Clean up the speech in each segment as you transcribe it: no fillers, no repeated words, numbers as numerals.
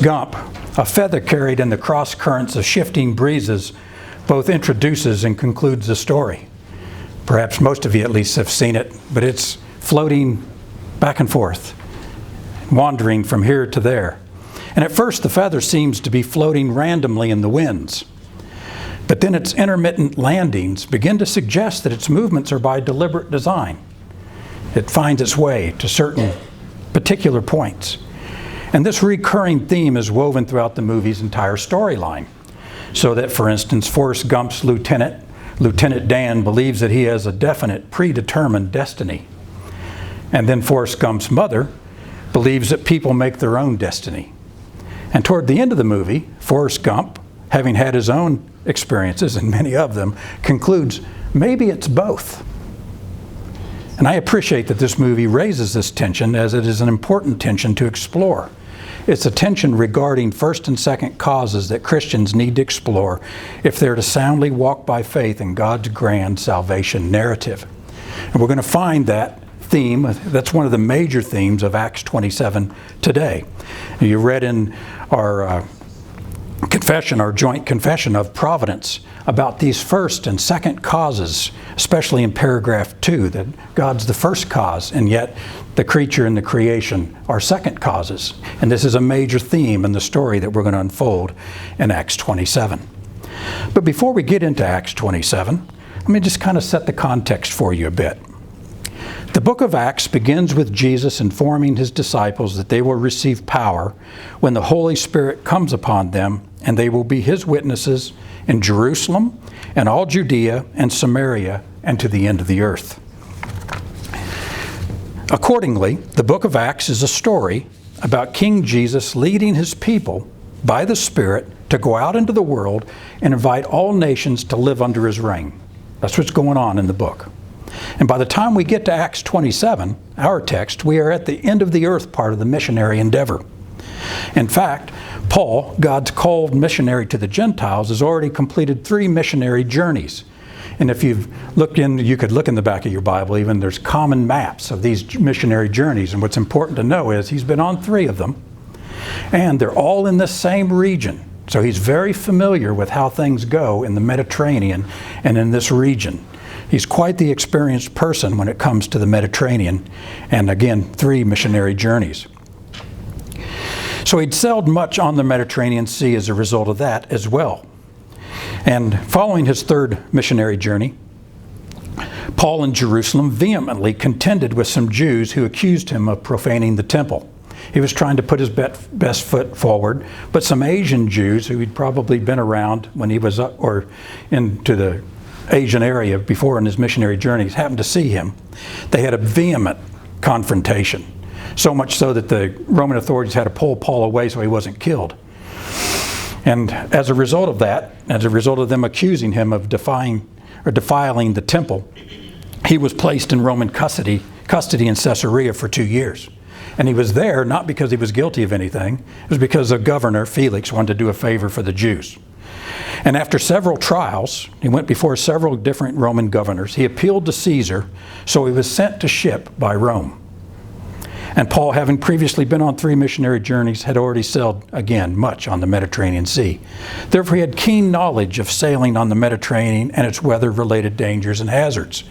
Gump, a feather carried in the cross currents of shifting breezes, both introduces and concludes the story. Perhaps most of you at least have seen it, but it's floating back and forth, wandering from here to there. And at first the feather seems to be floating randomly in the winds. But then its intermittent landings begin to suggest that its movements are by deliberate design. It finds its way to certain particular points. And this recurring theme is woven throughout the movie's entire storyline. So that, for instance, Forrest Gump's Lieutenant Dan, believes that he has a definite, predetermined destiny. And then Forrest Gump's mother believes that people make their own destiny. And toward the end of the movie, Forrest Gump, having had his own experiences, and many of them, concludes maybe it's both. And I appreciate that this movie raises this tension, as it is an important tension to explore. It's a tension regarding first and second causes that Christians need to explore if they're to soundly walk by faith in God's grand salvation narrative. And we're going to find that theme, that's one of the major themes of Acts 27 today. You read in our confession, our joint confession of providence, about these first and second causes, especially in paragraph 2, that God's the first cause, and yet the creature and the creation are second causes. And this is a major theme in the story that we're going to unfold in Acts 27. But before we get into Acts 27, let me just kind of set the context for you a bit. The book of Acts begins with Jesus informing his disciples that they will receive power when the Holy Spirit comes upon them, and they will be his witnesses in Jerusalem and all Judea and Samaria and to the end of the earth. Accordingly, the book of Acts is a story about King Jesus leading his people by the Spirit to go out into the world and invite all nations to live under his reign. That's what's going on in the book. And by the time we get to Acts 27, our text, we are at the end of the earth part of the missionary endeavor. In fact, Paul, God's called missionary to the Gentiles, has already completed 3 missionary journeys. And if you've looked in, you could look in the back of your Bible even, there's common maps of these missionary journeys. And what's important to know is he's been on 3 of them, and they're all in the same region. So he's very familiar with how things go in the Mediterranean and in this region. He's quite the experienced person when it comes to the Mediterranean, and again, 3 missionary journeys. So he'd sailed much on the Mediterranean Sea as a result of that as well. And following his 3rd missionary journey, Paul in Jerusalem vehemently contended with some Jews who accused him of profaning the temple. He was trying to put his best foot forward, but some Asian Jews who he'd probably been around when he was up or into the Asian area before in his missionary journeys happened to see him. They had a vehement confrontation, so much so that the Roman authorities had to pull Paul away so he wasn't killed. And as a result of that, as a result of them accusing him of defiling the temple, he was placed in Roman custody in Caesarea for 2 years. And he was there not because he was guilty of anything, it was because the governor, Felix, wanted to do a favor for the Jews. And after several trials, he went before several different Roman governors. He appealed to Caesar, so he was sent to ship by Rome. And Paul, having previously been on 3 missionary journeys, had already sailed, again, much on the Mediterranean Sea. Therefore, he had keen knowledge of sailing on the Mediterranean and its weather-related dangers and hazards.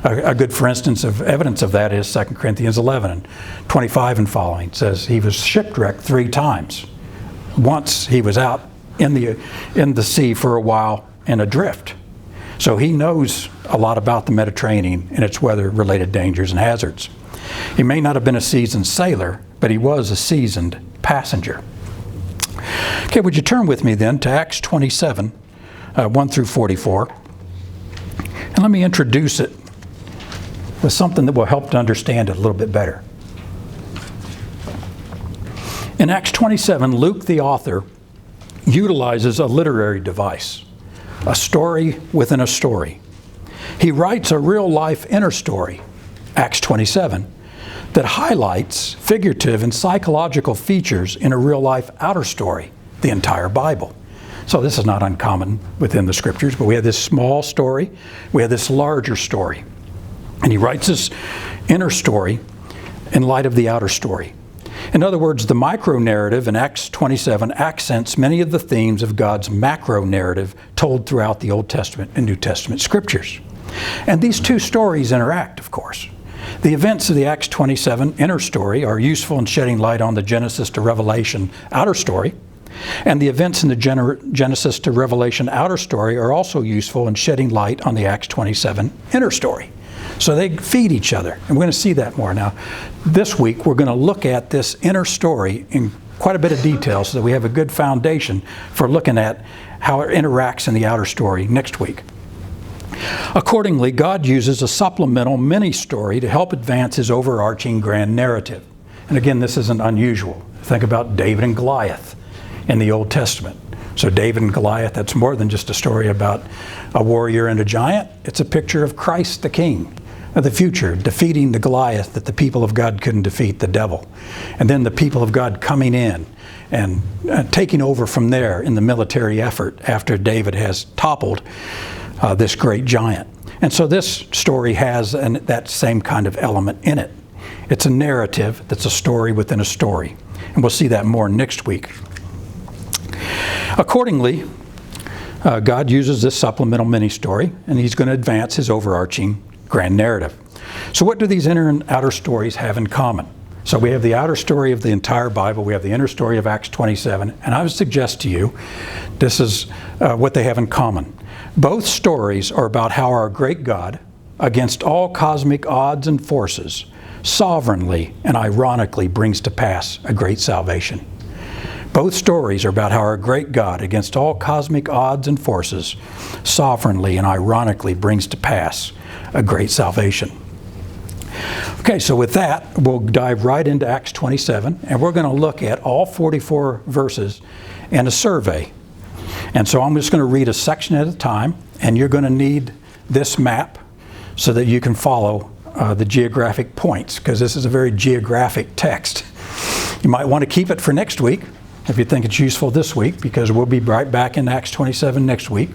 A good, for instance, of evidence of that is 2 Corinthians 11 and 25 and following. It says he was shipwrecked 3 times. Once he was out in the sea for a while and adrift. So he knows a lot about the Mediterranean and its weather-related dangers and hazards. He may not have been a seasoned sailor, but he was a seasoned passenger. Okay, would you turn with me then to Acts 27, 1 through 44. And let me introduce it with something that will help to understand it a little bit better. In Acts 27, Luke, the author, utilizes a literary device, a story within a story. He writes a real-life inner story, Acts 27, that highlights figurative and psychological features in a real-life outer story, the entire Bible. So this is not uncommon within the Scriptures, but we have this small story, we have this larger story. And he writes this inner story in light of the outer story. In other words, the micro-narrative in Acts 27 accents many of the themes of God's macro-narrative told throughout the Old Testament and New Testament scriptures. And these two stories interact, of course. The events of the Acts 27 inner story are useful in shedding light on the Genesis to Revelation outer story, and the events in the Genesis to Revelation outer story are also useful in shedding light on the Acts 27 inner story. So they feed each other, and we're going to see that more. Now, this week we're going to look at this inner story in quite a bit of detail so that we have a good foundation for looking at how it interacts in the outer story next week. Accordingly, God uses a supplemental mini-story to help advance his overarching grand narrative. And again, this isn't unusual. Think about David and Goliath in the Old Testament. So David and Goliath, that's more than just a story about a warrior and a giant. It's a picture of Christ the King of the future, defeating the Goliath that the people of God couldn't defeat, the devil. And then the people of God coming in and taking over from there in the military effort after David has toppled this great giant. And so this story has that same kind of element in it. It's a narrative that's a story within a story. And we'll see that more next week. Accordingly, God uses this supplemental mini-story, and he's going to advance his overarching grand narrative. So what do these inner and outer stories have in common? So we have the outer story of the entire Bible, we have the inner story of Acts 27, and I would suggest to you this is what they have in common. Both stories are about how our great God, against all cosmic odds and forces, sovereignly and ironically brings to pass a great salvation. Both stories are about how our great God, against all cosmic odds and forces, sovereignly and ironically brings to pass a great salvation. Okay, so with that, we'll dive right into Acts 27, and we're going to look at all 44 verses in a survey. And so I'm just going to read a section at a time, and you're going to need this map so that you can follow the geographic points, because this is a very geographic text. You might want to keep it for next week if you think it's useful this week, because we'll be right back in Acts 27 next week.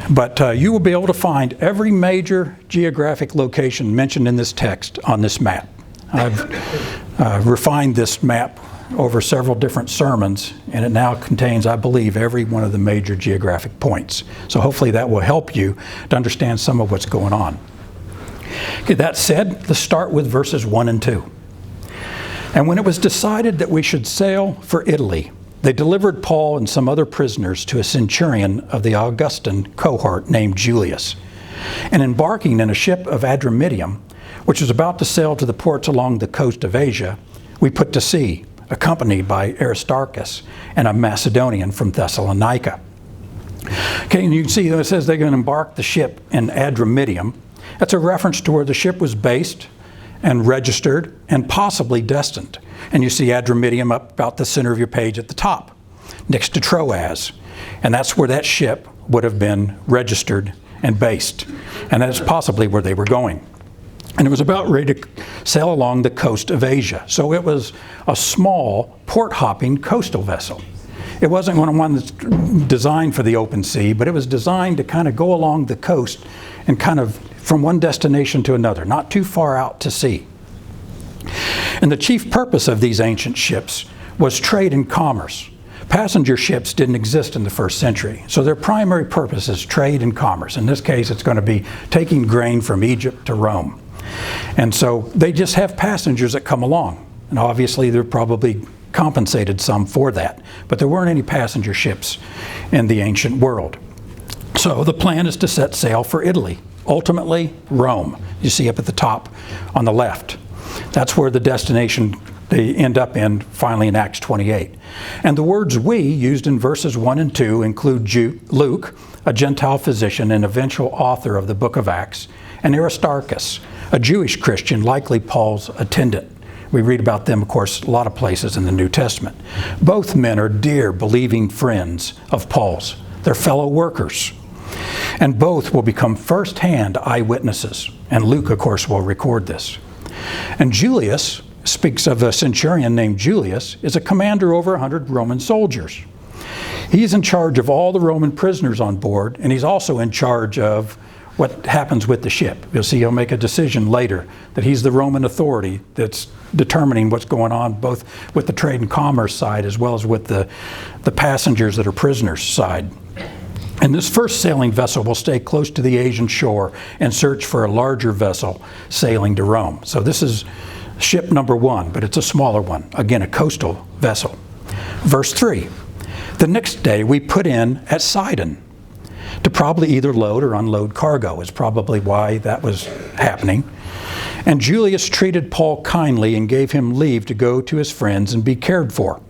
But you will be able to find every major geographic location mentioned in this text on this map. I've refined this map over several different sermons, and it now contains, I believe, every one of the major geographic points. So hopefully that will help you to understand some of what's going on. Okay, that said, let's start with verses 1 and 2. And when it was decided that we should sail for Italy, they delivered Paul and some other prisoners to a centurion of the Augustan cohort named Julius. And embarking in a ship of Adramyttium, which was about to sail to the ports along the coast of Asia, we put to sea, accompanied by Aristarchus and a Macedonian from Thessalonica. Okay, and you can see that it says they're going to embark the ship in Adramyttium. That's a reference to where the ship was based and registered and possibly destined. And you see Adramyttium up about the center of your page at the top, next to Troas. And that's where that ship would have been registered and based. And that's possibly where they were going. And it was about ready to sail along the coast of Asia. So it was a small, port-hopping coastal vessel. It wasn't one that's designed for the open sea, but it was designed to kind of go along the coast and kind of from one destination to another, not too far out to sea. And the chief purpose of these ancient ships was trade and commerce. Passenger ships didn't exist in the first century, so their primary purpose is trade and commerce. In this case, it's going to be taking grain from Egypt to Rome. And so they just have passengers that come along. And obviously they're probably compensated some for that. But there weren't any passenger ships in the ancient world. So the plan is to set sail for Italy. Ultimately, Rome. You see up at the top on the left. That's where the destination they end up in finally in Acts 28. And the words we used in verses 1 and 2 include Luke, a Gentile physician and eventual author of the book of Acts, and Aristarchus, a Jewish Christian, likely Paul's attendant. We read about them, of course, a lot of places in the New Testament. Both men are dear, believing friends of Paul's. They're fellow workers. And both will become first-hand eyewitnesses. And Luke, of course, will record this. And Julius speaks of a centurion named Julius, is a commander over 100 Roman soldiers. He's in charge of all the Roman prisoners on board, and he's also in charge of what happens with the ship. You'll see he'll make a decision later that he's the Roman authority that's determining what's going on, both with the trade and commerce side as well as with the passengers that are prisoners side. And this first sailing vessel will stay close to the Asian shore and search for a larger vessel sailing to Rome. So this is ship number 1, but it's a smaller one. Again, a coastal vessel. Verse 3, the next day we put in at Sidon to probably either load or unload cargo, is probably why that was happening. And Julius treated Paul kindly and gave him leave to go to his friends and be cared for.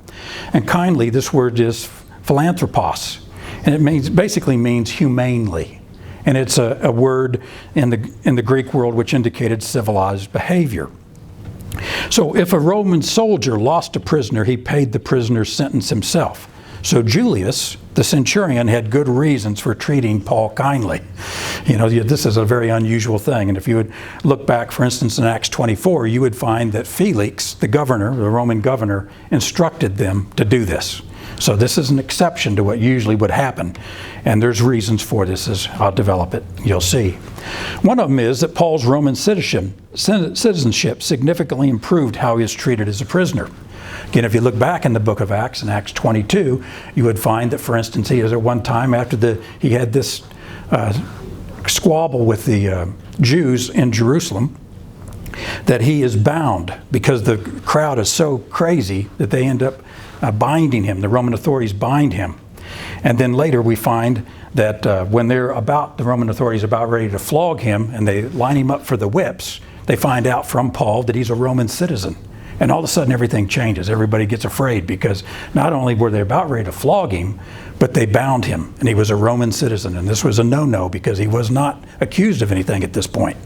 And kindly, this word is philanthropos, and it basically means humanely. And it's a word in the Greek world which indicated civilized behavior. So if a Roman soldier lost a prisoner, he paid the prisoner's sentence himself. So Julius, the centurion, had good reasons for treating Paul kindly. You know, this is a very unusual thing. And if you would look back, for instance, in Acts 24, you would find that Felix, the governor, the Roman governor, instructed them to do this. So this is an exception to what usually would happen. And there's reasons for this, as I'll develop it, you'll see. One of them is that Paul's Roman citizenship significantly improved how he is treated as a prisoner. Again, if you look back in the book of Acts, in Acts 22, you would find that, for instance, he was at one time after he had this squabble with the Jews in Jerusalem, that he is bound because the crowd is so crazy that they end up binding him. The Roman authorities bind him. And then later we find that when the Roman authorities are about ready to flog him and they line him up for the whips, they find out from Paul that he's a Roman citizen. And all of a sudden everything changes. Everybody gets afraid because not only were they about ready to flog him, but they bound him, and he was a Roman citizen. And this was a no-no because he was not accused of anything at this point.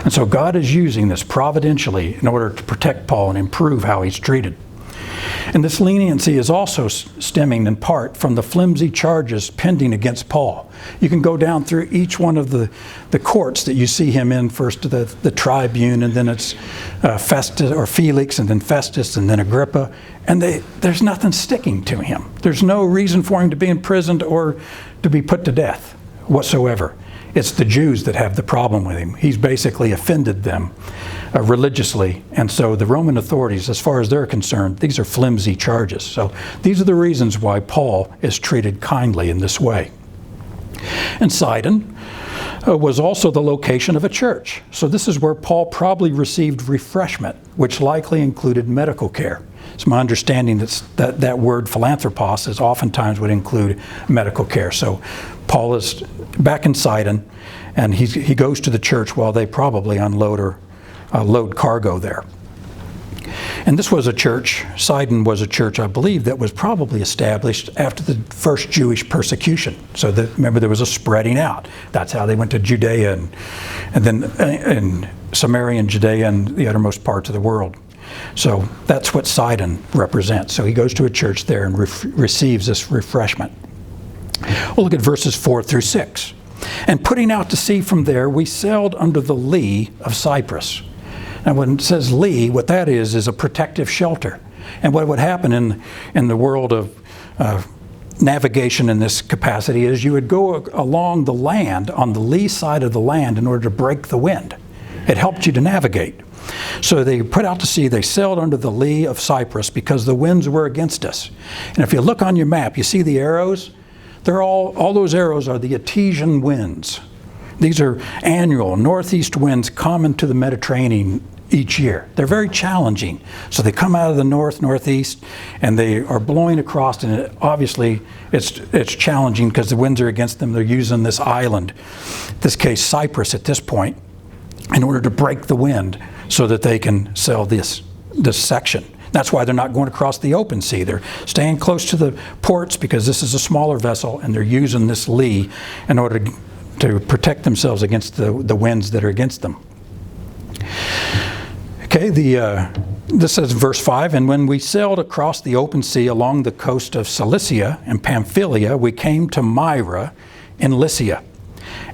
And so God is using this providentially in order to protect Paul and improve how he's treated. And this leniency is also stemming in part from the flimsy charges pending against Paul. You can go down through each one of the courts that you see him in, first the tribune, and then it's Festus or Felix, and then Festus, and then Agrippa. And there's nothing sticking to him. There's no reason for him to be imprisoned or to be put to death whatsoever. It's the Jews that have the problem with him. He's basically offended them religiously. And so the Roman authorities, as far as they're concerned, these are flimsy charges. So these are the reasons why Paul is treated kindly in this way. And Sidon was also the location of a church. So this is where Paul probably received refreshment, which likely included medical care. It's my understanding that word philanthropos is oftentimes would include medical care. So Paul is back in Sidon, and he goes to the church while they probably unload or load cargo there. And this was a church, Sidon was a church, I believe, that was probably established after the first Jewish persecution. So remember, there was a spreading out. That's how they went to Judea and then in Samaria and Judea and the uttermost parts of the world. So that's what Sidon represents. So he goes to a church there and receives this refreshment. We'll look at verses 4 through 6. And putting out to sea from there, we sailed under the lee of Cyprus. Now when it says lee, what that is a protective shelter. And what would happen in the world of navigation in this capacity is you would go along the land, on the lee side of the land, in order to break the wind. It helped you to navigate. So they put out to sea, they sailed under the lee of Cyprus because the winds were against us. And if you look on your map, you see the arrows? They're all those arrows are the Etesian winds. These are annual northeast winds common to the Mediterranean each year. They're very challenging. So they come out of the northeast, and they are blowing across, and obviously it's challenging because the winds are against them. They're using this island, in this case Cyprus at this point, in order to break the wind so that they can sail this section. That's why they're not going across the open sea. They're staying close to the ports because this is a smaller vessel, and they're using this lee in order to protect themselves against the winds that are against them. Okay, this says in verse 5, and when we sailed across the open sea along the coast of Cilicia and Pamphylia, we came to Myra in Lycia.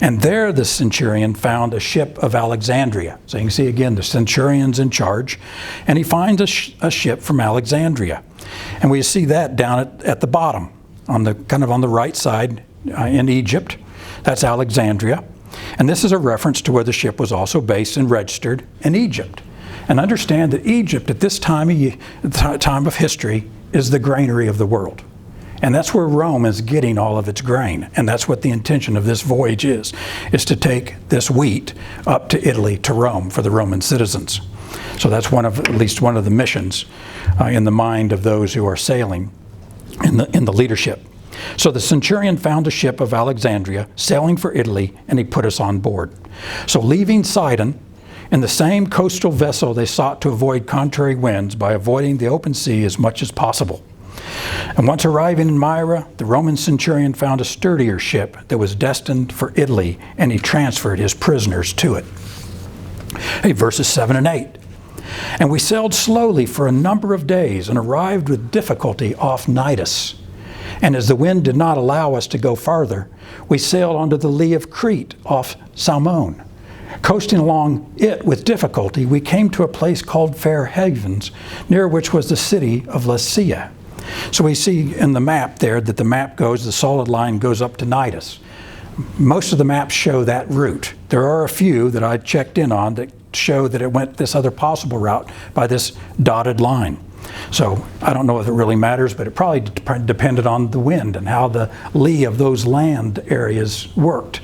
And there the centurion found a ship of Alexandria. So you can see again the centurion's in charge, and he finds a ship from Alexandria. And we see that down at the bottom, on the right side in Egypt. That's Alexandria. And this is a reference to where the ship was also based and registered in Egypt. And understand that Egypt at this time of history is the granary of the world. And that's where Rome is getting all of its grain. And that's what the intention of this voyage is to take this wheat up to Italy, to Rome, for the Roman citizens. So that's at least one of the missions in the mind of those who are sailing in the leadership. So the centurion found a ship of Alexandria sailing for Italy, and he put us on board. So leaving Sidon, in the same coastal vessel, they sought to avoid contrary winds by avoiding the open sea as much as possible. And once arriving in Myra, the Roman centurion found a sturdier ship that was destined for Italy, and he transferred his prisoners to it. Verses 7 and 8. And we sailed slowly for a number of days and arrived with difficulty off Cnidus. And as the wind did not allow us to go farther, we sailed onto the lee of Crete off Salmone. Coasting along it with difficulty, we came to a place called Fair Havens, near which was the city of Lasea. So we see in the map there that the solid line goes up to Cnidus. Most of the maps show that route. There are a few that I checked in on that show that it went this other possible route by this dotted line. So I don't know if it really matters, but it probably depended on the wind and how the lee of those land areas worked.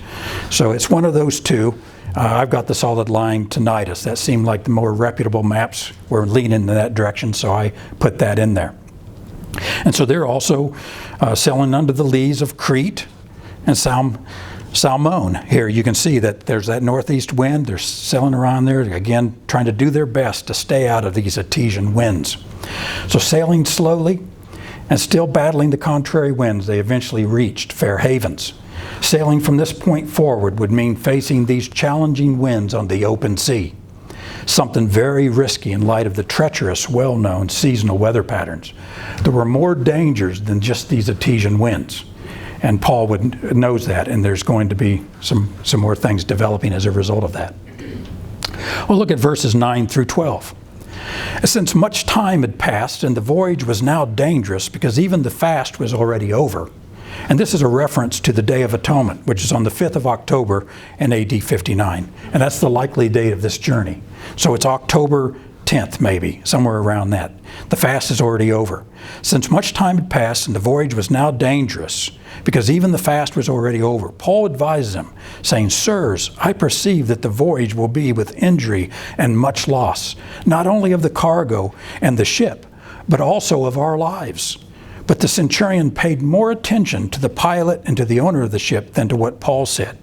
So it's one of those two. I've got the solid line to Cnidus. That seemed like the more reputable maps were leaning in that direction, so I put that in there. And so they're also sailing under the lees of Crete and Salmone. Here you can see that there's that northeast wind. They're sailing around there, again, trying to do their best to stay out of these Etesian winds. So sailing slowly and still battling the contrary winds, they eventually reached Fair Havens. Sailing from this point forward would mean facing these challenging winds on the open sea. Something very risky in light of the treacherous, well-known seasonal weather patterns. There were more dangers than just these Etesian winds. And Paul knows that, and there's going to be some more things developing as a result of that. Well, look at verses 9 through 12. Since much time had passed and the voyage was now dangerous because even the fast was already over. And this is a reference to the Day of Atonement, which is on the 5th of October in AD 59. And that's the likely date of this journey. So it's October 10th, maybe, somewhere around that. The fast is already over. Since much time had passed and the voyage was now dangerous, because even the fast was already over, Paul advises them, saying, "Sirs, I perceive that the voyage will be with injury and much loss, not only of the cargo and the ship, but also of our lives." But the centurion paid more attention to the pilot and to the owner of the ship than to what Paul said.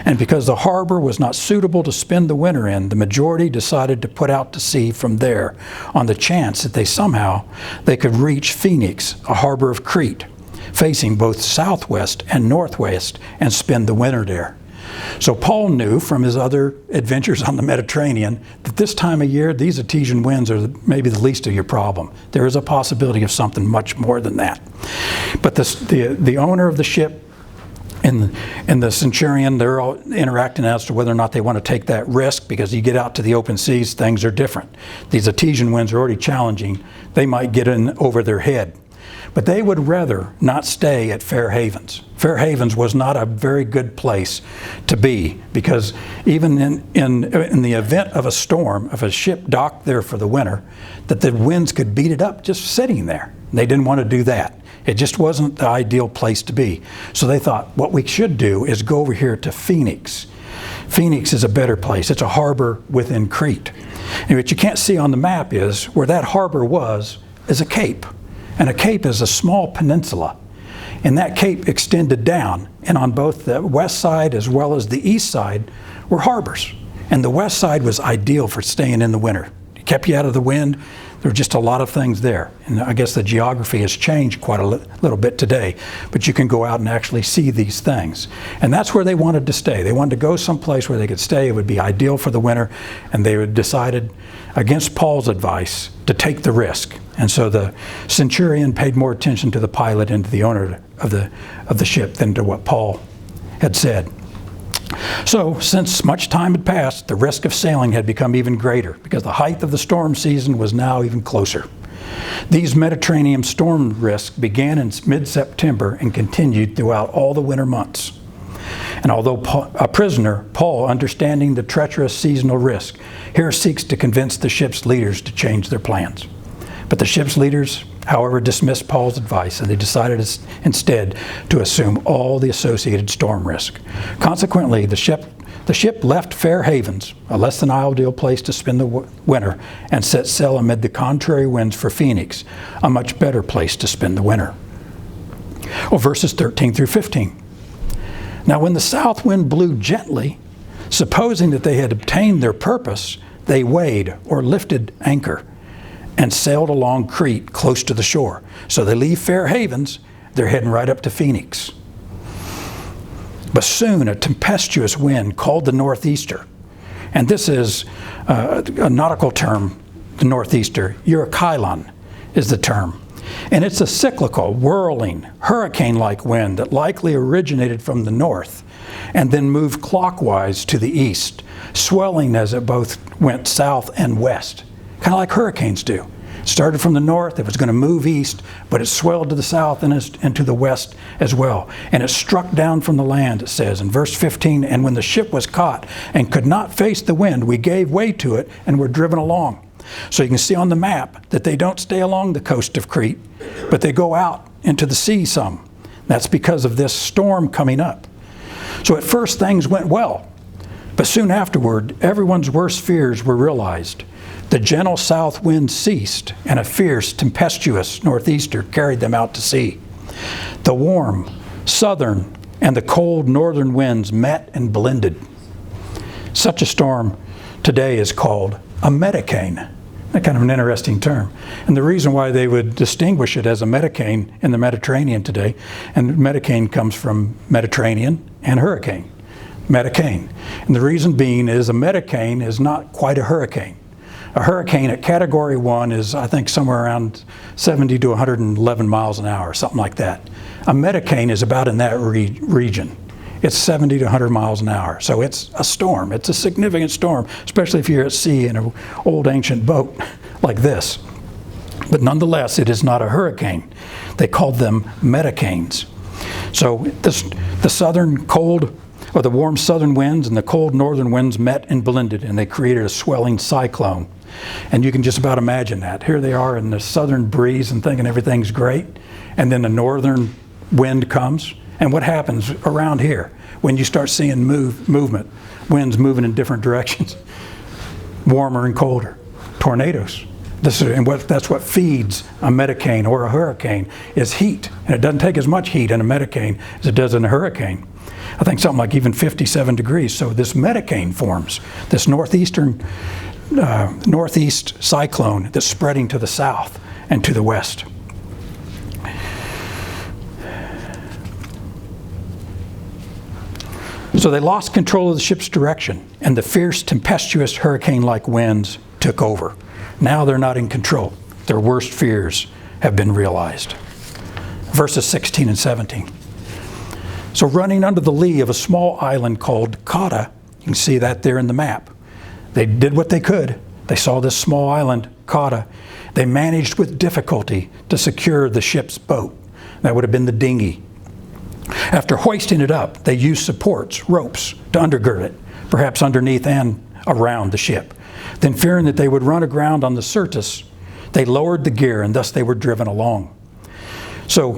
And because the harbor was not suitable to spend the winter in, the majority decided to put out to sea from there on the chance that they could reach Phoenix, a harbor of Crete, facing both southwest and northwest, and spend the winter there. So Paul knew from his other adventures on the Mediterranean that this time of year, these Etesian winds are maybe the least of your problem. There is a possibility of something much more than that. But the owner of the ship and the centurion, they're all interacting as to whether or not they want to take that risk, because you get out to the open seas, things are different. These Etesian winds are already challenging. They might get in over their head. But they would rather not stay at Fair Havens. Fair Havens was not a very good place to be, because even in the event of a storm, if a ship docked there for the winter, that the winds could beat it up just sitting there. They didn't want to do that. It just wasn't the ideal place to be. So they thought, what we should do is go over here to Phoenix. Phoenix is a better place. It's a harbor within Crete. And what you can't see on the map is where that harbor is a cape. And a cape is a small peninsula. And that cape extended down. And on both the west side as well as the east side were harbors. And the west side was ideal for staying in the winter. It kept you out of the wind. There were just a lot of things there. And I guess the geography has changed quite a little bit today. But you can go out and actually see these things. And that's where they wanted to stay. They wanted to go someplace where they could stay. It would be ideal for the winter. And they decided, against Paul's advice, to take the risk. And so the centurion paid more attention to the pilot and to the owner of the ship than to what Paul had said. So, since much time had passed, the risk of sailing had become even greater, because the height of the storm season was now even closer. These Mediterranean storm risks began in mid-September and continued throughout all the winter months. And although a prisoner, Paul, understanding the treacherous seasonal risk, here seeks to convince the ship's leaders to change their plans. But the ship's leaders, however, dismissed Paul's advice, and they decided instead to assume all the associated storm risk. Consequently, the ship left Fair Havens, a less than ideal place to spend the winter, and set sail amid the contrary winds for Phoenix, a much better place to spend the winter. Well, verses 13 through 15. Now when the south wind blew gently, supposing that they had obtained their purpose, they weighed or lifted anchor and sailed along Crete close to the shore. So they leave Fair Havens, they're heading right up to Phoenix. But soon a tempestuous wind called the northeaster, and this is a nautical term, the northeaster, Eurykylon is the term. And it's a cyclical, whirling, hurricane-like wind that likely originated from the north and then moved clockwise to the east, swelling as it both went south and west, kind of like hurricanes do. It started from the north, it was going to move east, but it swelled to the south and to the west as well. And it struck down from the land, it says in verse 15, and when the ship was caught and could not face the wind, we gave way to it and were driven along. So you can see on the map that they don't stay along the coast of Crete, but they go out into the sea some. That's because of this storm coming up. So at first things went well, but soon afterward, everyone's worst fears were realized. The gentle south wind ceased, and a fierce, tempestuous northeaster carried them out to sea. The warm, southern, and the cold northern winds met and blended. Such a storm today is called a metacane. That's kind of an interesting term. And the reason why they would distinguish it as a metacane in the Mediterranean today, and metacane comes from Mediterranean and hurricane, metacane. And the reason being is a metacane is not quite a hurricane. A hurricane at Category 1 is, I think, somewhere around 70 to 111 miles an hour, something like that. A metacane is about in that region. It's 70 to 100 miles an hour. So it's a storm. It's a significant storm, especially if you're at sea in an old ancient boat like this. But nonetheless, it is not a hurricane. They called them metacanes. So the southern cold, or the warm southern winds and the cold northern winds met and blended, and they created a swelling cyclone. And you can just about imagine that. Here they are in the southern breeze and thinking everything's great, and then the northern wind comes. And what happens around here when you start seeing movement, winds moving in different directions, warmer and colder, tornadoes. That's what feeds a metacane or a hurricane is heat. And it doesn't take as much heat in a metacane as it does in a hurricane. I think something like even 57 degrees. So this metacane forms, this northeast cyclone that's spreading to the south and to the west. So they lost control of the ship's direction, and the fierce, tempestuous, hurricane-like winds took over. Now they're not in control. Their worst fears have been realized. Verses 16 and 17. So running under the lee of a small island called Cauda, you can see that there in the map. They did what they could. They saw this small island, Cauda. They managed with difficulty to secure the ship's boat. That would have been the dinghy. After hoisting it up, they used supports, ropes, to undergird it, perhaps underneath and around the ship. Then, fearing that they would run aground on the Syrtis, they lowered the gear, and thus they were driven along. So,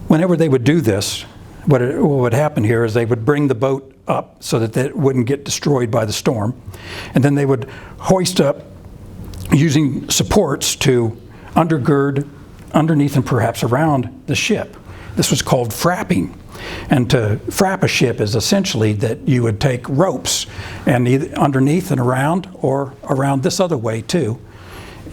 whenever they would do this, what would happen here is they would bring the boat up so that it wouldn't get destroyed by the storm, and then they would hoist up using supports to undergird underneath and perhaps around the ship. This was called frapping. And to frap a ship is essentially that you would take ropes and either underneath and around, or around this other way too,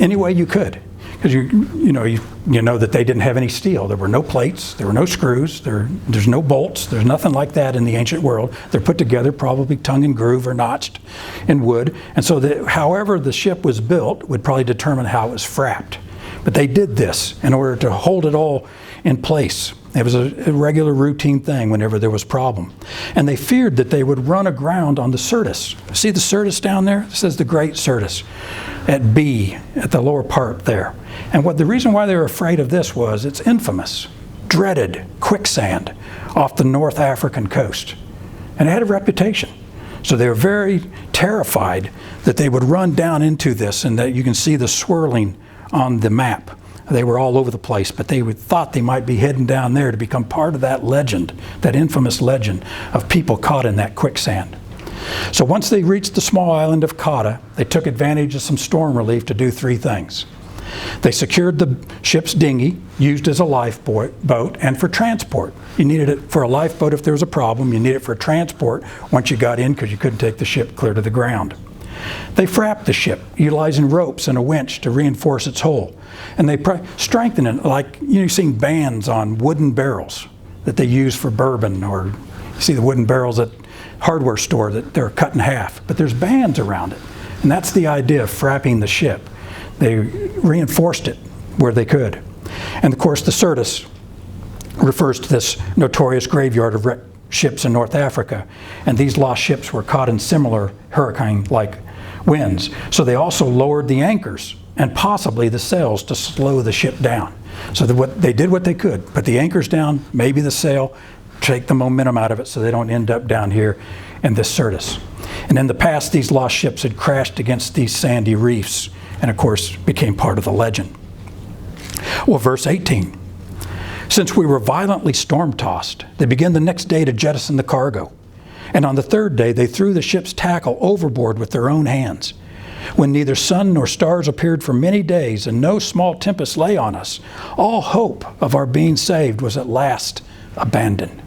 any way you could. Because you know that they didn't have any steel. There were no plates, there were no screws, there's no bolts, there's nothing like that in the ancient world. They're put together, probably tongue and groove or notched in wood. And so that however the ship was built would probably determine how it was frapped. But they did this in order to hold it all in place. It was a regular routine thing whenever there was a problem. And they feared that they would run aground on the Syrtis. See the Syrtis down there? It says the Great Syrtis at B, at the lower part there. And the reason why they were afraid of this was it's infamous, dreaded quicksand off the North African coast. And it had a reputation. So they were very terrified that they would run down into this, and that you can see the swirling on the map. They were all over the place, but they thought they might be heading down there to become part of that legend, that infamous legend of people caught in that quicksand. So once they reached the small island of Cauda, they took advantage of some storm relief to do three things. They secured the ship's dinghy, used as a lifeboat and for transport. You needed it for a lifeboat if there was a problem. You needed it for transport once you got in, because you couldn't take the ship clear to the ground. They frapped the ship, utilizing ropes and a winch to reinforce its hull. And they strengthened it, like you've seen bands on wooden barrels that they use for bourbon, or you see the wooden barrels at hardware store that they're cut in half. But there's bands around it. And that's the idea of frapping the ship. They reinforced it where they could. And of course, the Syrtis refers to this notorious graveyard of wrecked ships in North Africa. And these lost ships were caught in similar hurricane-like winds. So they also lowered the anchors and possibly the sails to slow the ship down. So they did what they could. Put the anchors down, maybe the sail, take the momentum out of it so they don't end up down here in this Syrtis. And in the past, these lost ships had crashed against these sandy reefs, and of course became part of the legend. Well, verse 18. Since we were violently storm-tossed, they began the next day to jettison the cargo. And on the third day, they threw the ship's tackle overboard with their own hands. When neither sun nor stars appeared for many days, and no small tempest lay on us, all hope of our being saved was at last abandoned.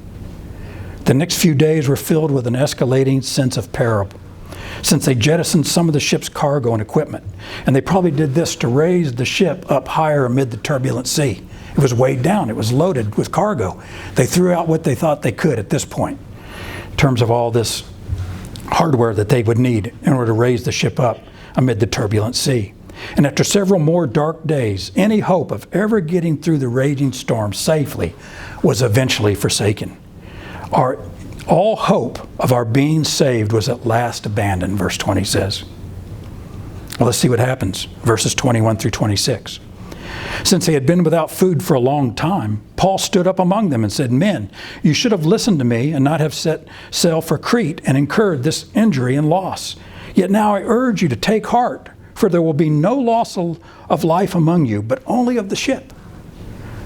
The next few days were filled with an escalating sense of peril, since they jettisoned some of the ship's cargo and equipment. And they probably did this to raise the ship up higher amid the turbulent sea. It was weighed down. It was loaded with cargo. They threw out what they thought they could at this point, in terms of all this hardware that they would need in order to raise the ship up amid the turbulent sea. And after several more dark days, any hope of ever getting through the raging storm safely was eventually forsaken. All hope of our being saved was at last abandoned, verse 20 says. Well, let's see what happens. Verses 21 through 26. Since they had been without food for a long time, Paul stood up among them and said, "Men, you should have listened to me and not have set sail for Crete and incurred this injury and loss. Yet now I urge you to take heart, for there will be no loss of life among you, but only of the ship."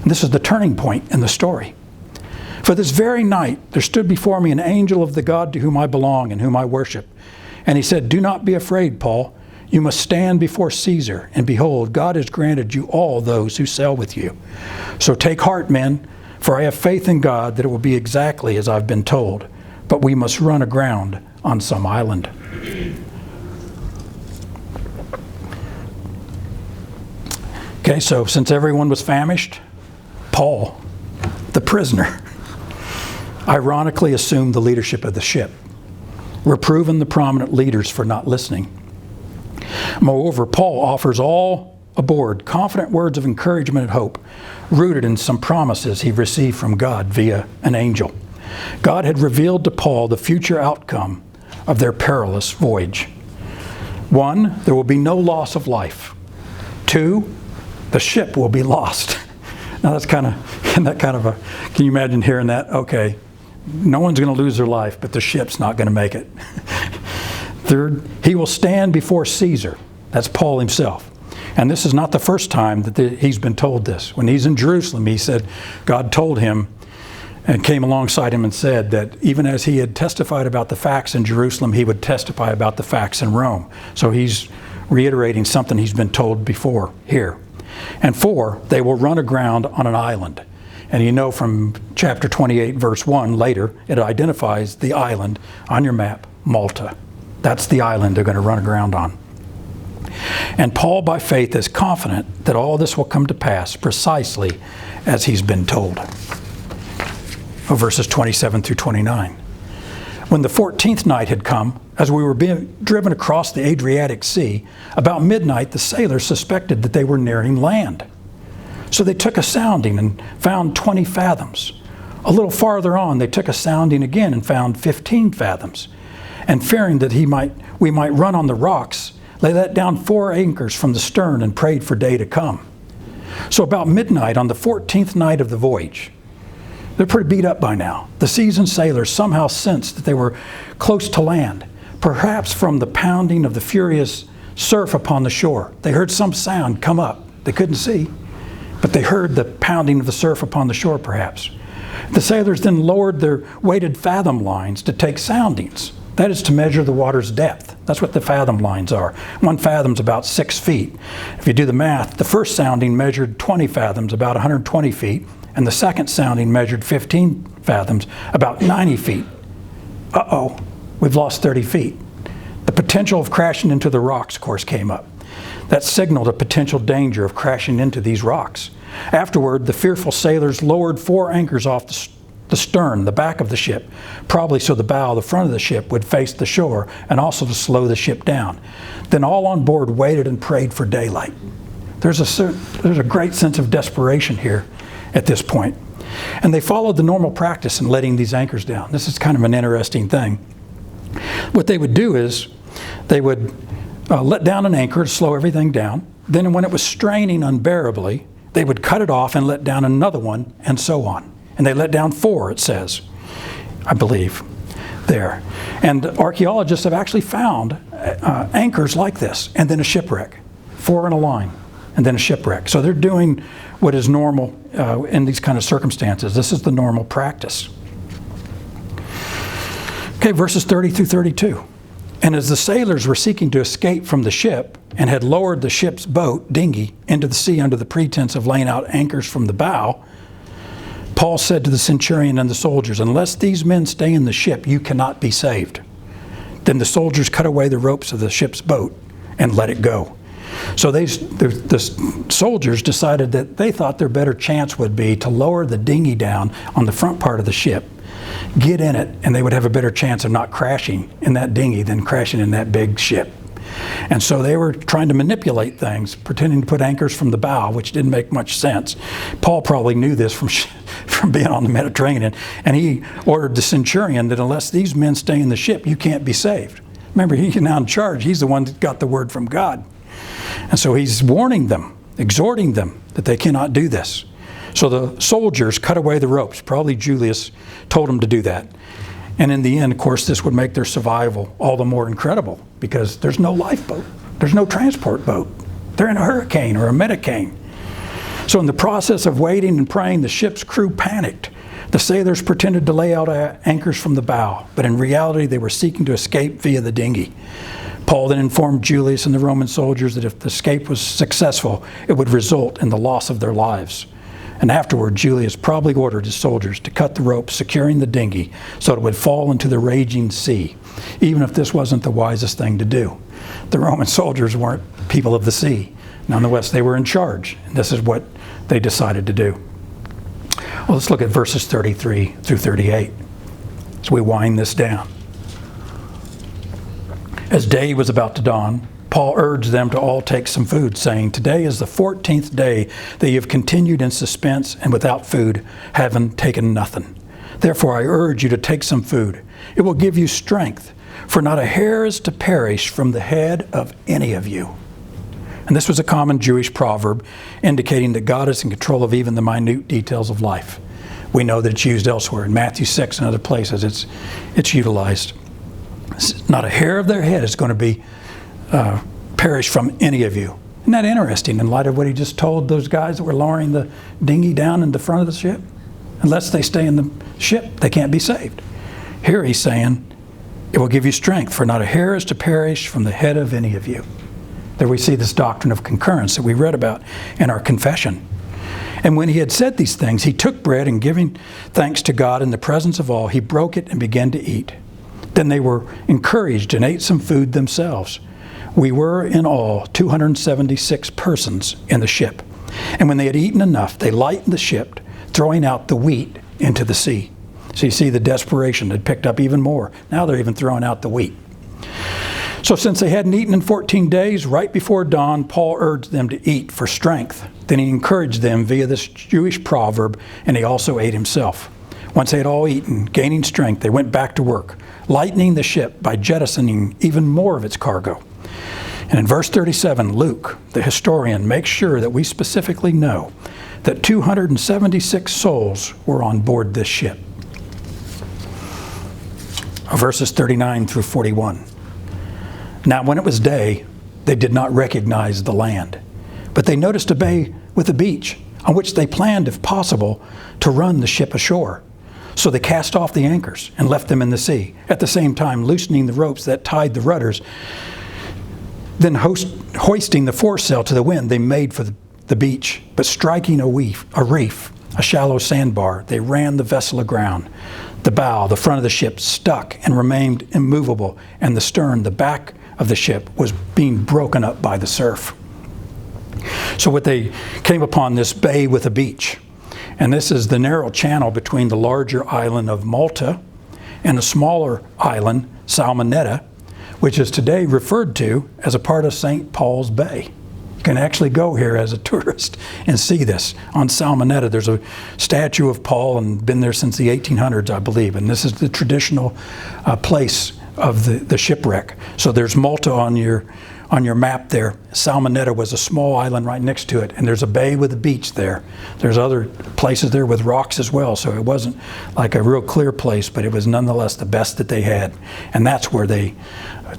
And this is the turning point in the story. "For this very night there stood before me an angel of the God to whom I belong and whom I worship. And he said, 'Do not be afraid, Paul. You must stand before Caesar, and behold, God has granted you all those who sail with you. So take heart, men, for I have faith in God that it will be exactly as I've been told. But we must run aground on some island.'" Okay, so since everyone was famished, Paul, the prisoner, ironically assumed the leadership of the ship, reproving the prominent leaders for not listening. Moreover, Paul offers all aboard confident words of encouragement and hope, rooted in some promises he received from God via an angel. God had revealed to Paul the future outcome of their perilous voyage. 1, there will be no loss of life. 2, the ship will be lost. Now that's kind of, can you imagine hearing that? Okay, no one's going to lose their life, but the ship's not going to make it. 3rd, he will stand before Caesar. That's Paul himself. And this is not the first time that he's been told this. When he's in Jerusalem, he said, God told him and came alongside him and said that even as he had testified about the facts in Jerusalem, he would testify about the facts in Rome. So he's reiterating something he's been told before here. And 4, they will run aground on an island. And you know from chapter 28, verse 1, later, it identifies the island on your map, Malta. That's the island they're going to run aground on. And Paul, by faith, is confident that all this will come to pass precisely as he's been told. Verses 27 through 29. When the 14th night had come, as we were being driven across the Adriatic Sea, about midnight the sailors suspected that they were nearing land. So they took a sounding and found 20 fathoms. A little farther on, they took a sounding again and found 15 fathoms. And fearing that we might run on the rocks, they let down 4 anchors from the stern and prayed for day to come. So about midnight on the 14th night of the voyage, They're pretty beat up by now. The seasoned sailors somehow sensed that they were close to land, perhaps from the pounding of the furious surf upon the shore. They heard some sound come up. They couldn't see, but they heard the pounding of the surf upon the shore, perhaps. The sailors then lowered their weighted fathom lines to take soundings. That is to measure the water's depth. That's what the fathom lines are. 1 fathom's about 6 feet. If you do the math, the first sounding measured 20 fathoms, about 120 feet, and the second sounding measured 15 fathoms, about 90 feet. Uh-oh, we've lost 30 feet. The potential of crashing into the rocks, of course, came up. That signaled a potential danger of crashing into these rocks. Afterward, the fearful sailors lowered 4 anchors off the stern, the back of the ship, probably so the bow, the front of the ship, would face the shore, and also to slow the ship down. Then all on board waited and prayed for daylight. There's a great sense of desperation here at this point. And they followed the normal practice in letting these anchors down. This is kind of an interesting thing. What they would do is they would let down an anchor to slow everything down. Then when it was straining unbearably, they would cut it off and let down another one, and so on. And they let down 4, it says, I believe, there. And archaeologists have actually found anchors like this, and then a shipwreck. 4 in a line, and then a shipwreck. So they're doing what is normal in these kind of circumstances. This is the normal practice. Okay, verses 30 through 32. And as the sailors were seeking to escape from the ship and had lowered the ship's boat, dinghy, into the sea under the pretense of laying out anchors from the bow, Paul said to the centurion and the soldiers, "Unless these men stay in the ship, you cannot be saved." Then the soldiers cut away the ropes of the ship's boat and let it go. So the soldiers decided that they thought their better chance would be to lower the dinghy down on the front part of the ship, get in it, and they would have a better chance of not crashing in that dinghy than crashing in that big ship. And so they were trying to manipulate things, pretending to put anchors from the bow, which didn't make much sense. Paul probably knew this from being on the Mediterranean, and he ordered the centurion that unless these men stay in the ship, you can't be saved. Remember, he's now in charge. He's the one that got the word from God. And so he's warning them, exhorting them that they cannot do this. So the soldiers cut away the ropes. Probably Julius told them to do that. And in the end, of course, this would make their survival all the more incredible because there's no lifeboat. There's no transport boat. They're in a hurricane or a metacane. So in the process of waiting and praying, the ship's crew panicked. The sailors pretended to lay out anchors from the bow, but in reality, they were seeking to escape via the dinghy. Paul then informed Julius and the Roman soldiers that if the escape was successful, it would result in the loss of their lives. And afterward, Julius probably ordered his soldiers to cut the rope securing the dinghy so it would fall into the raging sea, even if this wasn't the wisest thing to do. The Roman soldiers weren't people of the sea. Nonetheless, they were in charge, and this is what they decided to do. Well, let's look at verses 33 through 38 as we wind this down. As day was about to dawn, Paul urged them to all take some food, saying, "Today is the 14th day that you have continued in suspense and without food, having taken nothing. Therefore I urge you to take some food. It will give you strength, for not a hair is to perish from the head of any of you." And this was a common Jewish proverb indicating that God is in control of even the minute details of life. We know that it's used elsewhere. In Matthew 6 and other places, it's utilized. Not a hair of their head is going to be perish from any of you. Isn't that interesting in light of what he just told those guys that were lowering the dinghy down in the front of the ship? Unless they stay in the ship, they can't be saved. Here he's saying, it will give you strength, for not a hair is to perish from the head of any of you. There we see this doctrine of concurrence that we read about in our confession. And when he had said these things, he took bread and giving thanks to God in the presence of all, he broke it and began to eat. Then they were encouraged and ate some food themselves. We were in all 276 persons in the ship. And when they had eaten enough, they lightened the ship, throwing out the wheat into the sea. So you see the desperation had picked up even more. Now they're even throwing out the wheat. So since they hadn't eaten in 14 days, right before dawn, Paul urged them to eat for strength. Then he encouraged them via this Jewish proverb, and he also ate himself. Once they had all eaten, gaining strength, they went back to work, lightening the ship by jettisoning even more of its cargo. And in verse 37, Luke, the historian, makes sure that we specifically know that 276 souls were on board this ship. Verses 39 through 41. Now when it was day, they did not recognize the land, but they noticed a bay with a beach, on which they planned, if possible, to run the ship ashore. So they cast off the anchors and left them in the sea, at the same time loosening the ropes that tied the rudders. Then hoisting the foresail to the wind, they made for the beach, but striking a reef, a shallow sandbar, they ran the vessel aground. The bow, the front of the ship, stuck and remained immovable, and the stern, the back of the ship, was being broken up by the surf. So what they came upon this bay with a beach, and this is the narrow channel between the larger island of Malta and a smaller island, Salmonetta, which is today referred to as a part of St. Paul's Bay. You can actually go here as a tourist and see this. On Salmonetta, there's a statue of Paul, and been there since the 1800s, I believe, and this is the traditional place of the shipwreck. So there's Malta on your map there. Salmonetta was a small island right next to it, and there's a bay with a beach there. There's other places there with rocks as well, so it wasn't like a real clear place, but it was nonetheless the best that they had, and that's where they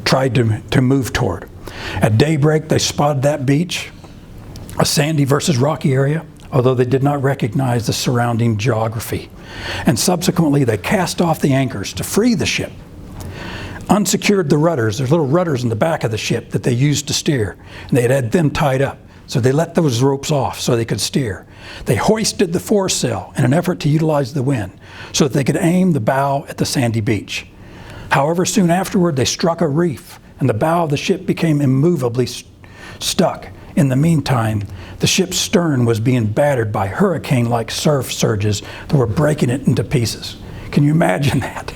tried to move toward. At daybreak, they spotted that beach, a sandy versus rocky area, although they did not recognize the surrounding geography. And subsequently, they cast off the anchors to free the ship, unsecured the rudders. There's little rudders in the back of the ship that they used to steer, and they had them tied up. So they let those ropes off so they could steer. They hoisted the foresail in an effort to utilize the wind so that they could aim the bow at the sandy beach. However, soon afterward, they struck a reef, and the bow of the ship became immovably stuck. In the meantime, the ship's stern was being battered by hurricane-like surf surges that were breaking it into pieces. Can you imagine that?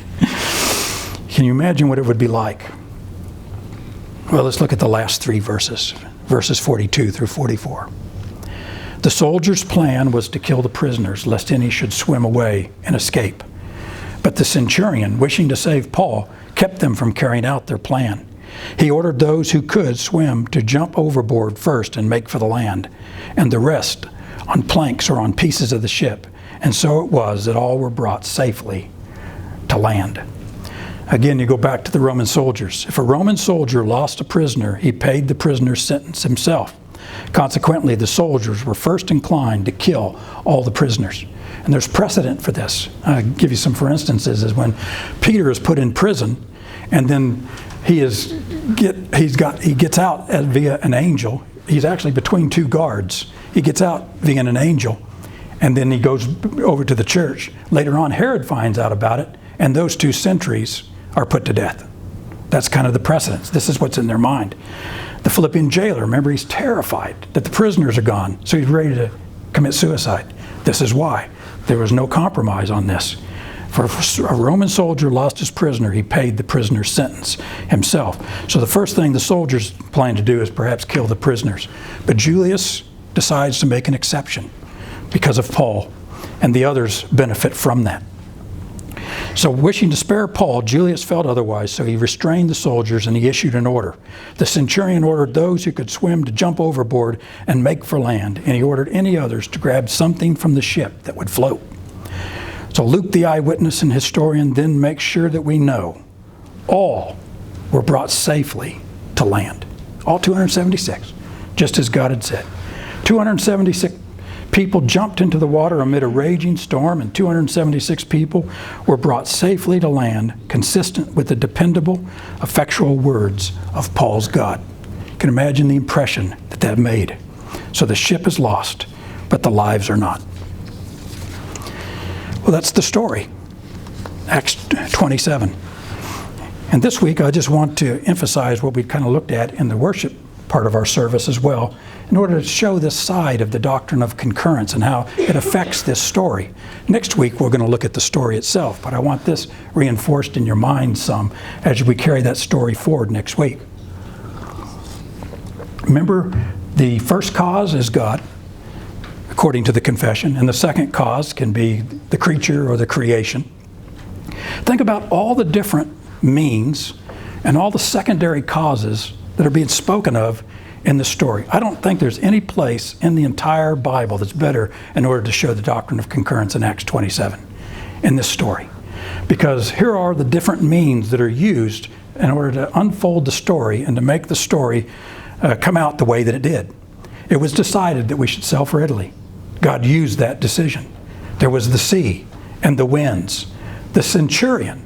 Can you imagine what it would be like? Well, let's look at the last three verses, verses 42 through 44. The soldiers' plan was to kill the prisoners, lest any should swim away and escape. But the centurion, wishing to save Paul, kept them from carrying out their plan. He ordered those who could swim to jump overboard first and make for the land, and the rest on planks or on pieces of the ship. And so it was that all were brought safely to land. Again, you go back to the Roman soldiers. If a Roman soldier lost a prisoner, he paid the prisoner's sentence himself. Consequently, the soldiers were first inclined to kill all the prisoners. And there's precedent for this. I'll give you some for instances. Is when Peter is put in prison, and then he gets out via an angel. He's actually between two guards. He gets out via an angel, and then he goes over to the church. Later on, Herod finds out about it, and those two sentries are put to death. That's kind of the precedence. This is what's in their mind. The Philippian jailer, remember, he's terrified that the prisoners are gone, so he's ready to commit suicide. This is why. There was no compromise on this. For a Roman soldier lost his prisoner, he paid the prisoner's sentence himself. So the first thing the soldiers plan to do is perhaps kill the prisoners. But Julius decides to make an exception because of Paul, and the others benefit from that. So wishing to spare Paul, Julius felt otherwise, so he restrained the soldiers and he issued an order. The centurion ordered those who could swim to jump overboard and make for land, and he ordered any others to grab something from the ship that would float. So Luke, the eyewitness and historian, then makes sure that we know all were brought safely to land. All 276, just as God had said. 276 people jumped into the water amid a raging storm, and 276 people were brought safely to land, consistent with the dependable, effectual words of Paul's God. You can imagine the impression that that made. So the ship is lost, but the lives are not. Well, that's the story, Acts 27. And this week, I just want to emphasize what we kind of looked at in the worship part of our service as well, in order to show this side of the doctrine of concurrence and how it affects this story. Next week, we're going to look at the story itself, but I want this reinforced in your mind some as we carry that story forward next week. Remember, the first cause is God, according to the confession, and the second cause can be the creature or the creation. Think about all the different means and all the secondary causes that are being spoken of in the story. I don't think there's any place in the entire Bible that's better in order to show the doctrine of concurrence in Acts 27 in this story. Because here are the different means that are used in order to unfold the story and to make the story come out the way that it did. It was decided that we should sail for Italy. God used that decision. There was the sea and the winds, the centurion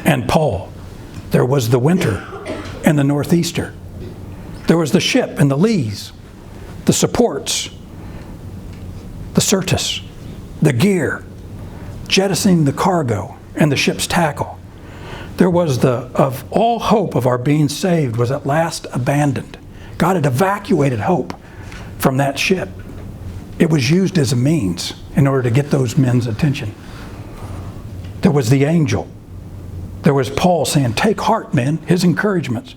and Paul. There was the winter and the northeaster. There was the ship and the lees, the supports, the Syrtis, the gear, jettisoning the cargo and the ship's tackle. There was of all hope of our being saved was at last abandoned. God had evacuated hope from that ship. It was used as a means in order to get those men's attention. There was the angel. There was Paul saying, "Take heart, men," his encouragements.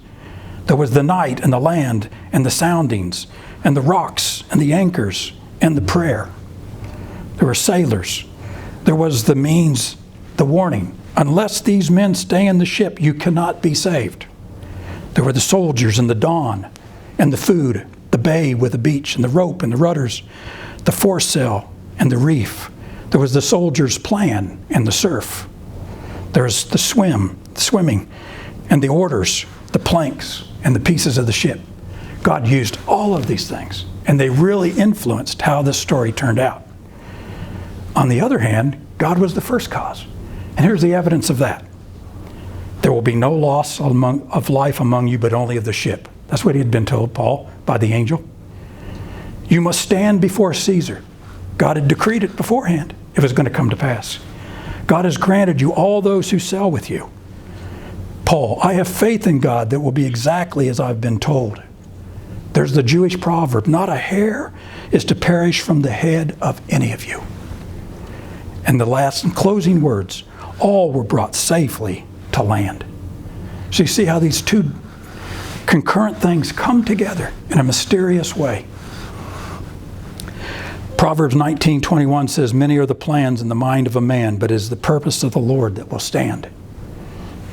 There was the night and the land and the soundings and the rocks and the anchors and the prayer. There were sailors. There was the means, the warning. Unless these men stay in the ship, you cannot be saved. There were the soldiers and the dawn and the food, the bay with the beach and the rope and the rudders, the foresail and the reef. There was the soldier's plan and the surf. There's the swimming and the orders, the planks and the pieces of the ship. God used all of these things, and they really influenced how this story turned out. On the other hand, God was the first cause. And here's the evidence of that. There will be no loss of life among you, but only of the ship. That's what he had been told, Paul, by the angel. You must stand before Caesar. God had decreed it beforehand. It was going to come to pass. God has granted you all those who sail with you. Paul, I have faith in God that will be exactly as I've been told. There's the Jewish proverb, not a hair is to perish from the head of any of you. And the last and closing words, all were brought safely to land. So you see how these two concurrent things come together in a mysterious way. Proverbs 19:21 says, "Many are the plans in the mind of a man, but it is the purpose of the Lord that will stand."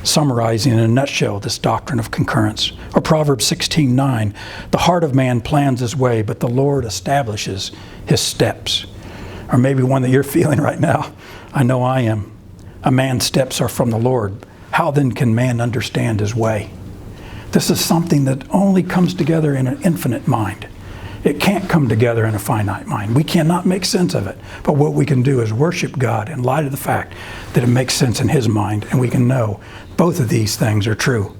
Summarizing in a nutshell this doctrine of concurrence. Or Proverbs 16:9, "The heart of man plans his way, but the Lord establishes his steps." Or maybe one that you're feeling right now. I know I am. A man's steps are from the Lord. How then can man understand his way? This is something that only comes together in an infinite mind. It can't come together in a finite mind. We cannot make sense of it. But what we can do is worship God in light of the fact that it makes sense in his mind, and we can know both of these things are true.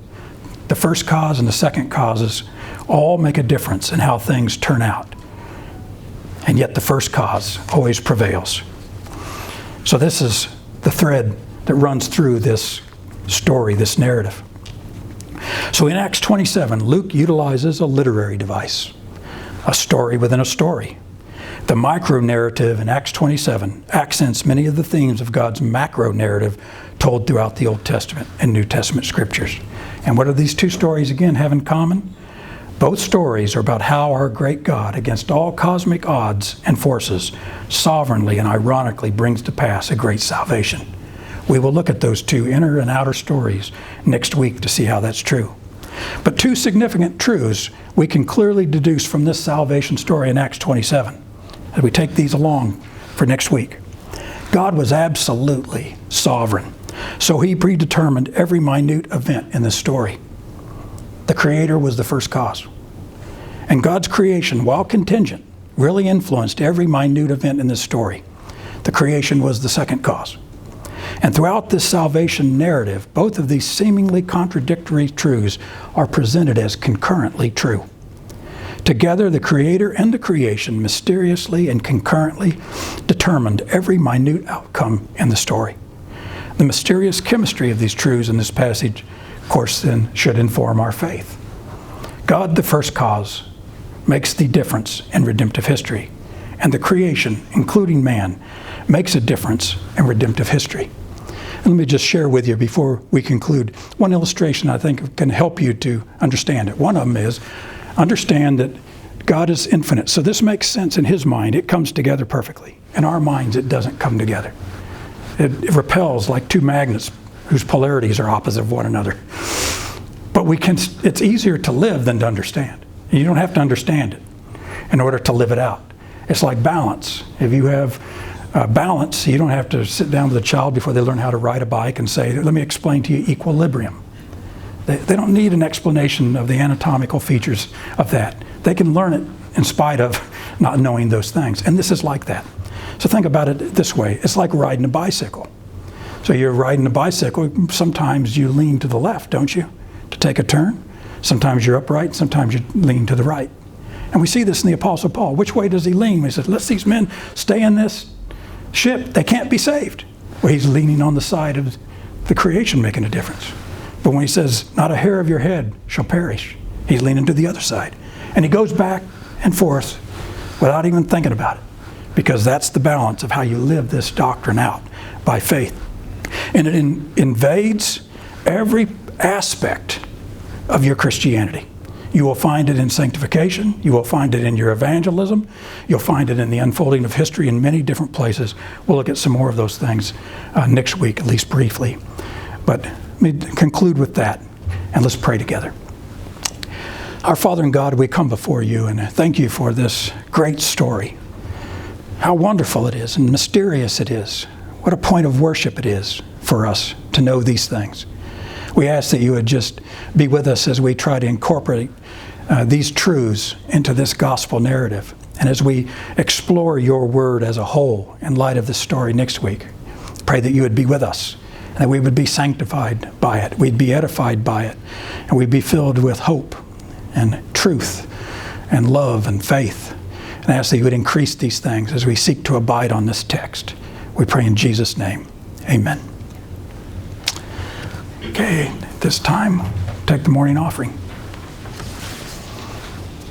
The first cause and the second causes all make a difference in how things turn out. And yet the first cause always prevails. So this is the thread that runs through this story, this narrative. So in Acts 27, Luke utilizes a literary device, a story within a story. The micro-narrative in Acts 27 accents many of the themes of God's macro-narrative told throughout the Old Testament and New Testament scriptures. And what do these two stories again have in common? Both stories are about how our great God, against all cosmic odds and forces, sovereignly and ironically brings to pass a great salvation. We will look at those two inner and outer stories next week to see how that's true. But two significant truths we can clearly deduce from this salvation story in Acts 27 as we take these along for next week. God was absolutely sovereign, so he predetermined every minute event in this story. The Creator was the first cause. And God's creation, while contingent, really influenced every minute event in this story. The creation was the second cause. And throughout this salvation narrative, both of these seemingly contradictory truths are presented as concurrently true. Together, the Creator and the creation mysteriously and concurrently determined every minute outcome in the story. The mysterious chemistry of these truths in this passage, of course, then should inform our faith. God, the first cause, makes the difference in redemptive history, and the creation, including man, makes a difference in redemptive history. And let me just share with you before we conclude one illustration I think can help you to understand it. One of them is understand that God is infinite, so this makes sense in his mind. It comes together perfectly. In our minds, it doesn't come together. It repels like two magnets whose polarities are opposite of one another. But it's easier to live than to understand. You don't have to understand it in order to live it out. It's like balance. If you have balance, you don't have to sit down with a child before they learn how to ride a bike and say, let me explain to you equilibrium. They don't need an explanation of the anatomical features of that. They can learn it in spite of not knowing those things. And this is like that. So think about it this way. It's like riding a bicycle. So you're riding a bicycle, sometimes you lean to the left, don't you, to take a turn? Sometimes you're upright, sometimes you lean to the right. And we see this in the Apostle Paul. Which way does he lean? He says, let these men stay in this ship. They can't be saved. Well, he's leaning on the side of the creation, making a difference. But when he says, not a hair of your head shall perish, he's leaning to the other side. And he goes back and forth without even thinking about it, because that's the balance of how you live this doctrine out by faith. And it invades every aspect of your Christianity. You will find it in sanctification. You will find it in your evangelism. You'll find it in the unfolding of history in many different places. We'll look at some more of those things next week, at least briefly. But let me conclude with that, and let's pray together. Our Father and God, we come before you and thank you for this great story. How wonderful it is and mysterious it is. What a point of worship it is for us to know these things. We ask that you would just be with us as we try to incorporate these truths into this gospel narrative. And as we explore your word as a whole in light of this story next week, pray that you would be with us and that we would be sanctified by it. We'd be edified by it. And we'd be filled with hope and truth and love and faith. And I ask that you would increase these things as we seek to abide on this text. We pray in Jesus' name. Amen. Okay, at this time, take the morning offering.